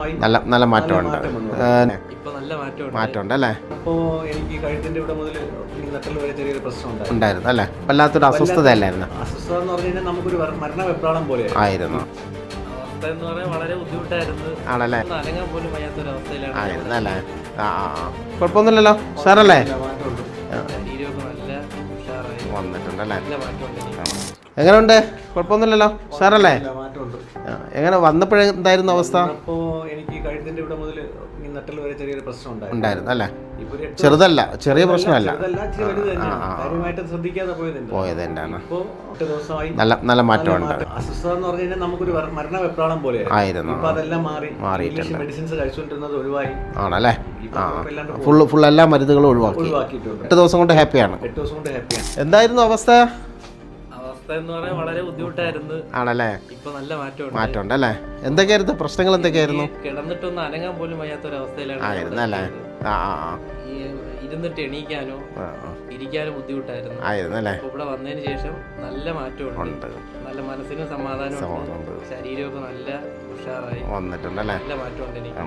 നല്ല മാറ്റമുണ്ട്. ഇപ്പൊ നല്ല മാറ്റമുണ്ട് അല്ലേ? അപ്പോൾ എനിക്ക് കഴുത്തിന്റെ ഇവിടെ മുതൽ നട്ടൽ വരെ ചെറിയൊരു പ്രശ്നം ഉണ്ടായിരുന്നു അല്ലേ? വല്ലാത്തൊരു അസ്വസ്ഥത അല്ലായിരുന്നു? അസ്വസ്ഥത എന്ന് പറഞ്ഞു കഴിഞ്ഞാൽ നമുക്കൊരു മരണ വെപ്രാളം പോലെ ആയിരുന്നു. അവസ്ഥ എന്ന് പറയാൻ വളരെ ബുദ്ധിമുട്ടായിരുന്നു. ആണല്ലേ? അനങ്ങാൻ പോലും വയ്യാത്തൊരു അവസ്ഥയിലാണ് ആയിരുന്നു അല്ലേ? കുഴപ്പമൊന്നുമില്ലല്ലോ, സാറല്ലേ? ശരീരമൊക്കെ നല്ല ഉഷാറായി വന്നിട്ടുണ്ടല്ലേ? നല്ല മാറ്റമുണ്ട്. എങ്ങനെയുണ്ട്? കുഴപ്പമൊന്നുമില്ലല്ലോ, സാറല്ലേ? മാറ്റമുണ്ട്. എങ്ങനെ വന്നപ്പോഴെന്തായിരുന്നു അവസ്ഥ? അപ്പോൾ എനിക്ക് കഴുത്തിന്റെ ഇവിടെ മുതൽ നട്ടൽ വരെ ചെറിയൊരു പ്രശ്നം ഉണ്ടായിരുന്നു അല്ലേ? ചെറുതല്ല, ചെറിയ പ്രശ്നമല്ല, ശ്രദ്ധിക്കാതെ പോയത് തന്നെയാണ്. ഇപ്പോൾ 8 ദിവസമായി നല്ല മാറ്റമുണ്ട്. അസ്വസ്ഥത എന്ന് പറഞ്ഞു കഴിഞ്ഞാൽ നമുക്കൊരു മരണ വെപ്രാളം പോലെ ആയിരുന്നു. ഇപ്പൊ അതെല്ലാം മാറിയിട്ടുണ്ട്. മെഡിസിൻസ് കഴിച്ചുകൊണ്ടിരുന്നത് ഒഴിവായി. ആണല്ലേ? ഫുൾ എല്ലാ മരുന്നുകളും ഒഴിവാക്കിയിട്ടുണ്ട്. 8 ദിവസം കൊണ്ട് ഹാപ്പിയാണ്. 8 ദിവസം കൊണ്ട് ഹാപ്പിയാണ്. എന്തായിരുന്നു അവസ്ഥ? എന്ന് പറയാൻ വളരെ ബുദ്ധിമുട്ടായിരുന്നു. ആണല്ലേ? ഇപ്പൊ നല്ല മാറ്റമുണ്ട് അല്ലേ? എന്തൊക്കെയായിരുന്നു പ്രശ്നങ്ങൾ? എന്തൊക്കെയായിരുന്നു? കിടന്നിട്ടൊന്നും അനങ്ങാൻ പോലും വയ്യാത്തൊരവസ്ഥയിലാണ് ആയിരുന്നു അല്ലേ? ഇരുന്നിട്ട് എണീക്കാനോ ഇരിക്കാനോ ബുദ്ധിമുട്ടായിരുന്നു. ആയിരുന്നു അല്ലേ? ഇവിടെ വന്നതിന് ശേഷം നല്ല മാറ്റമുണ്ട്. നല്ല മനസ്സിന് സമാധാനം, ശരീരമൊക്കെ നല്ല ഉഷാറായി വന്നിട്ടുണ്ടല്ലേ? നല്ല മാറ്റമുണ്ട് എനിക്ക്.